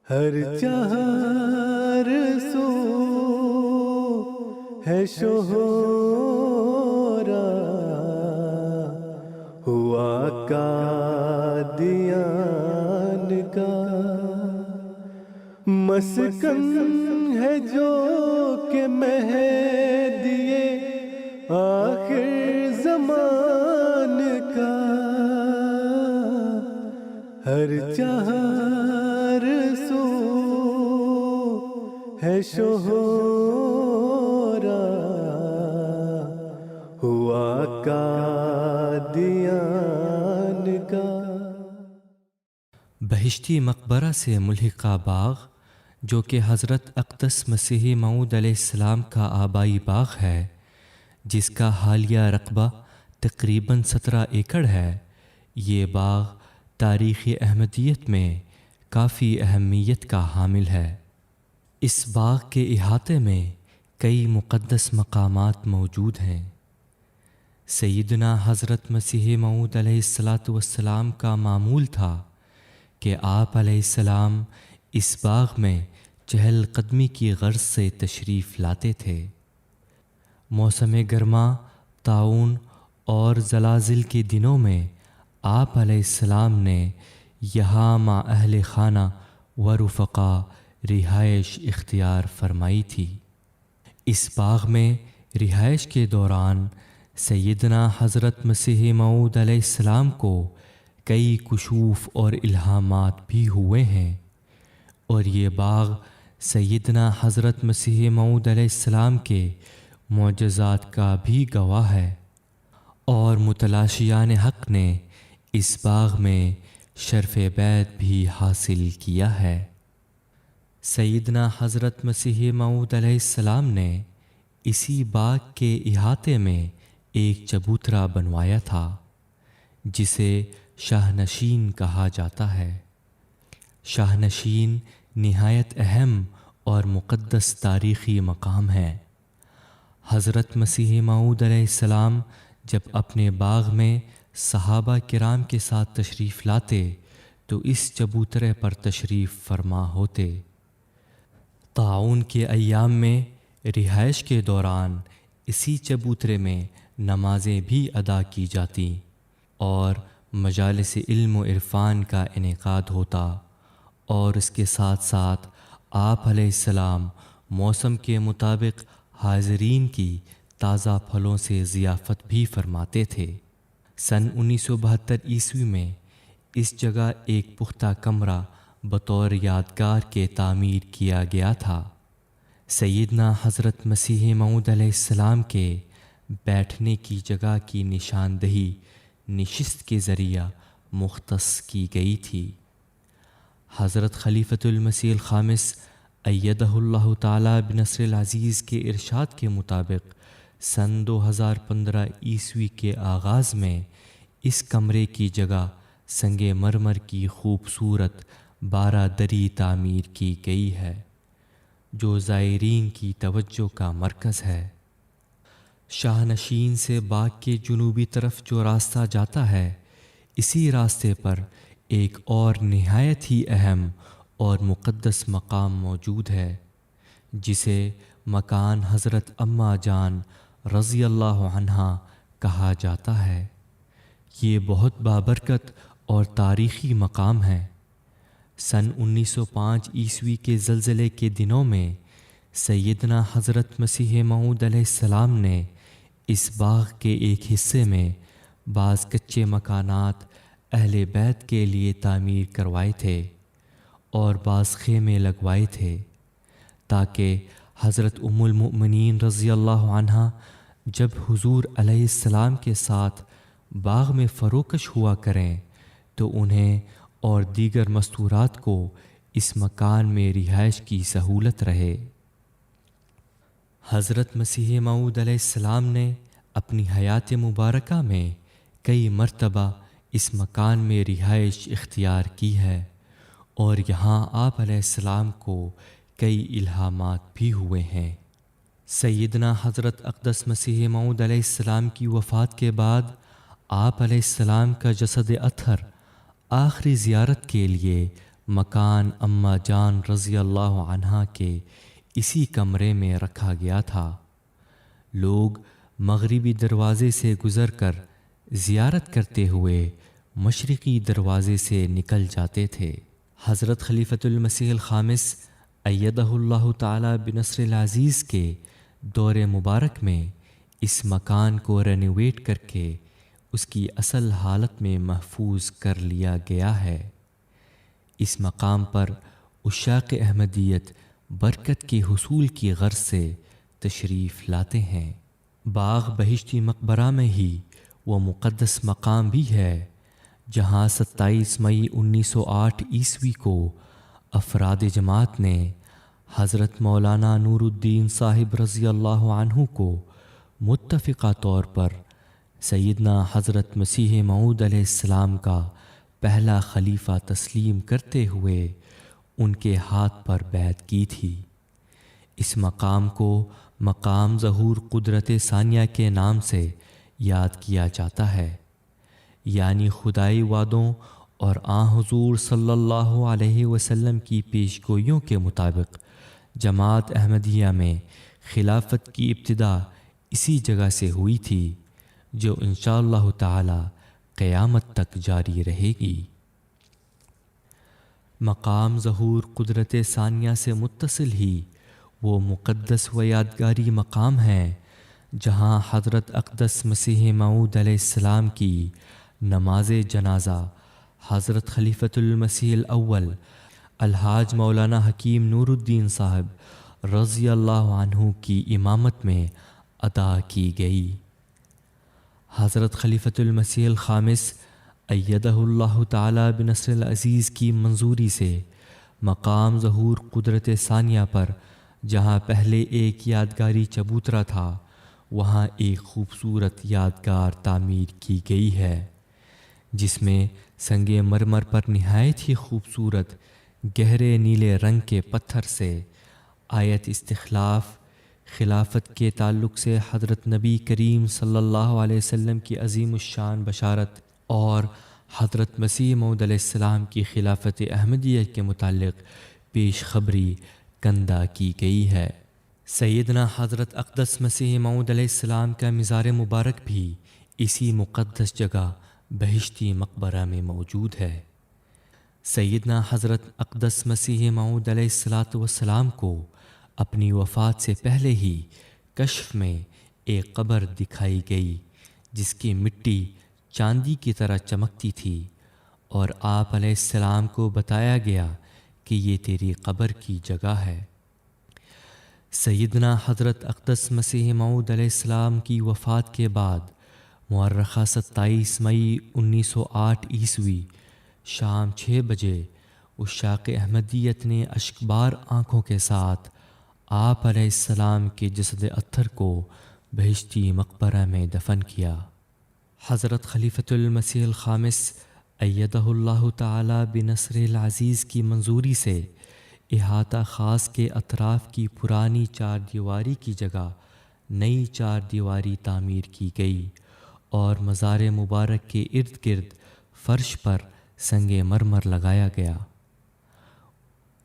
ہر چار سو ہے شہرا، ہوا قادیان کا مسکن ہے جو کہ مہدی آخر زمان کا، ہر چار سو ہے شہرا، ہوا قادیان کا۔ بہشتی مقبرہ سے ملحقہ باغ، جو کہ حضرت اقدس مسیح موعود علیہ السلام کا آبائی باغ ہے، جس کا حالیہ رقبہ تقریباً 17 ایکڑ ہے، یہ باغ تاریخ احمدیت میں کافی اہمیت کا حامل ہے۔ اس باغ کے احاطے میں کئی مقدس مقامات موجود ہیں۔ سیدنا حضرت مسیح موعود علیہ السلام کا معمول تھا کہ آپ علیہ السلام اس باغ میں چہل قدمی کی غرض سے تشریف لاتے تھے۔ موسم گرما، طاعون اور زلازل کے دنوں میں آپ علیہ السلام نے یہاں مع اہل خانہ و رفقا رہائش اختیار فرمائی تھی۔ اس باغ میں رہائش کے دوران سیدنا حضرت مسیح موعود علیہ السلام کو کئی کشوف اور الہامات بھی ہوئے ہیں، اور یہ باغ سیدنا حضرت مسیح موعود علیہ السلام کے معجزات کا بھی گواہ ہے، اور متلاشیان حق نے اس باغ میں شرف بیعت بھی حاصل کیا ہے۔ سیدنا حضرت مسیح موعود علیہ السلام نے اسی باغ کے احاطے میں ایک چبوترا بنوایا تھا، جسے شاہ نشین کہا جاتا ہے۔ شاہ نشین نہایت اہم اور مقدس تاریخی مقام ہے۔ حضرت مسیح موعود علیہ السلام جب اپنے باغ میں صحابہ کرام کے ساتھ تشریف لاتے تو اس چبوترے پر تشریف فرما ہوتے۔ طاعون کے ایام میں رہائش کے دوران اسی چبوترے میں نمازیں بھی ادا کی جاتی اور مجالس علم و عرفان کا انعقاد ہوتا، اور اس کے ساتھ ساتھ آپ علیہ السلام موسم کے مطابق حاضرین کی تازہ پھلوں سے ضیافت بھی فرماتے تھے۔ سن 1972 عیسوی میں اس جگہ ایک پختہ کمرہ بطور یادگار کے تعمیر کیا گیا تھا۔ سیدنا حضرت مسیح موعود علیہ السلام کے بیٹھنے کی جگہ کی نشاندہی نشست کے ذریعہ مختص کی گئی تھی۔ حضرت خلیفۃ المسیح الخامس ایدہ اللہ تعالی بنصر العزیز کے ارشاد کے مطابق سن 2015 عیسوی کے آغاز میں اس کمرے کی جگہ سنگ مرمر کی خوبصورت 12 دری تعمیر کی گئی ہے، جو زائرین کی توجہ کا مرکز ہے۔ شاہ نشین سے باغ کے جنوبی طرف جو راستہ جاتا ہے، اسی راستے پر ایک اور نہایت ہی اہم اور مقدس مقام موجود ہے، جسے مکان حضرت اماں جان رضی اللہ عنہا کہا جاتا ہے۔ یہ بہت بابرکت اور تاریخی مقام ہے۔ سن 1905 عیسوی کے زلزلے کے دنوں میں سیدنا حضرت مسیح موعود علیہ السلام نے اس باغ کے ایک حصے میں بعض کچے مکانات اہل بیت کے لیے تعمیر کروائے تھے اور بعض خیمے لگوائے تھے، تاکہ حضرت ام المؤمنین رضی اللہ عنہا جب حضور علیہ السلام کے ساتھ باغ میں فروکش ہوا کریں تو انہیں اور دیگر مستورات کو اس مکان میں رہائش کی سہولت رہے۔ حضرت مسیح موعود علیہ السلام نے اپنی حیات مبارکہ میں کئی مرتبہ اس مکان میں رہائش اختیار کی ہے، اور یہاں آپ علیہ السلام کو کئی الہامات بھی ہوئے ہیں۔ سیدنا حضرت اقدس مسیح موعود علیہ السلام کی وفات کے بعد آپ علیہ السلام کا جسد اطہر آخری زیارت کے لیے مکان اماں جان رضی اللہ عنہا کے اسی کمرے میں رکھا گیا تھا۔ لوگ مغربی دروازے سے گزر کر زیارت کرتے ہوئے مشرقی دروازے سے نکل جاتے تھے۔ حضرت خلیفۃ المسیح الخامس ایدہ اللہ تعالی بنصر العزیز کے دور مبارک میں اس مکان کو رینوویٹ کر کے اس کی اصل حالت میں محفوظ کر لیا گیا ہے۔ اس مقام پر عشاق احمدیت برکت کے حصول کی غرض سے تشریف لاتے ہیں۔ باغ بہشتی مقبرہ میں ہی وہ مقدس مقام بھی ہے جہاں 27 مئی 1908 عیسوی کو افراد جماعت نے حضرت مولانا نور الدین صاحب رضی اللہ عنہ کو متفقہ طور پر سیدنا حضرت مسیح موعود علیہ السلام کا پہلا خلیفہ تسلیم کرتے ہوئے ان کے ہاتھ پر بیعت کی تھی۔ اس مقام کو مقام ظہور قدرت ثانیہ کے نام سے یاد کیا جاتا ہے، یعنی خدائی وعدوں اور آن حضور صلی اللہ علیہ وسلم کی پیش گوئیوں کے مطابق جماعت احمدیہ میں خلافت کی ابتدا اسی جگہ سے ہوئی تھی جو انشاءاللہ تعالی قیامت تک جاری رہے گی۔ مقام ظہور قدرت ثانیہ سے متصل ہی وہ مقدس و یادگاری مقام ہے جہاں حضرت اقدس مسیح موعود علیہ السلام کی نماز جنازہ حضرت خلیفۃ المسیح الاول الحاج مولانا حکیم نور الدین صاحب رضی اللہ عنہ کی امامت میں ادا کی گئی۔ حضرت خلیفۃ المسیح الخامس ایدہ اللہ تعالی بنصر العزیز کی منظوری سے مقام ظہور قدرت ثانیہ پر جہاں پہلے ایک یادگاری چبوترا تھا وہاں ایک خوبصورت یادگار تعمیر کی گئی ہے جس میں سنگ مرمر پر نہایت ہی خوبصورت گہرے نیلے رنگ کے پتھر سے آیت استخلاف خلافت کے تعلق سے حضرت نبی کریم صلی اللہ علیہ وسلم کی عظیم الشان بشارت اور حضرت مسیح موعود علیہ السلام کی خلافت احمدیہ کے متعلق پیش خبری کندہ کی گئی ہے۔ سیدنا حضرت اقدس مسیح موعود علیہ السلام کا مزار مبارک بھی اسی مقدس جگہ بہشتی مقبرہ میں موجود ہے۔ سیدنا حضرت اقدس مسیح موعود علیہ السلام کو اپنی وفات سے پہلے ہی کشف میں ایک قبر دکھائی گئی جس کی مٹی چاندی کی طرح چمکتی تھی اور آپ علیہ السلام کو بتایا گیا کہ یہ تیری قبر کی جگہ ہے۔ سیدنا حضرت اقدس مسیح موعود علیہ السلام کی وفات کے بعد مورخہ 27 مئی 1908 عیسوی شام 6 بجے عشاق احمدیت نے اشکبار آنکھوں کے ساتھ آپ علیہ السلام کے جسد اطہر کو بہشتی مقبرہ میں دفن کیا۔ حضرت خلیفۃ المسیح الخامس ایدہ اللہ تعالی بنصر العزیز کی منظوری سے احاطہ خاص کے اطراف کی پرانی چار دیواری کی جگہ نئی چار دیواری تعمیر کی گئی اور مزار مبارک کے ارد گرد فرش پر سنگ مرمر لگایا گیا۔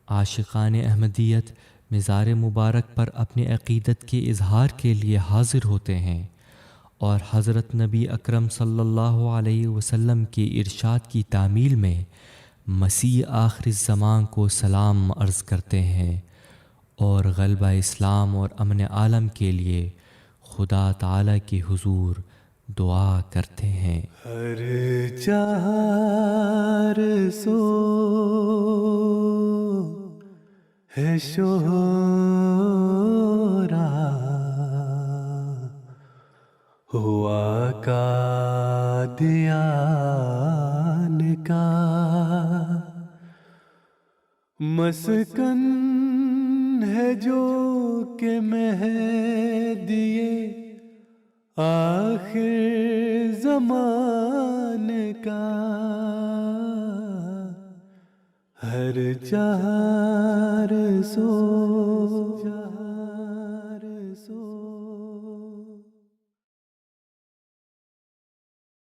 عاشقان احمدیت مزار مبارک پر اپنے عقیدت کے اظہار کے لیے حاضر ہوتے ہیں اور حضرت نبی اکرم صلی اللہ علیہ وسلم کے ارشاد کی تعمیل میں مسیح آخر الزمان کو سلام عرض کرتے ہیں اور غلبہ اسلام اور امن عالم کے لیے خدا تعالی کے حضور دعا کرتے ہیں۔ ہر چار سو ہے شہرا ہوا قادیان کا مسکن ہے جو کہ مہدی آخر زمان کا ہر چار سو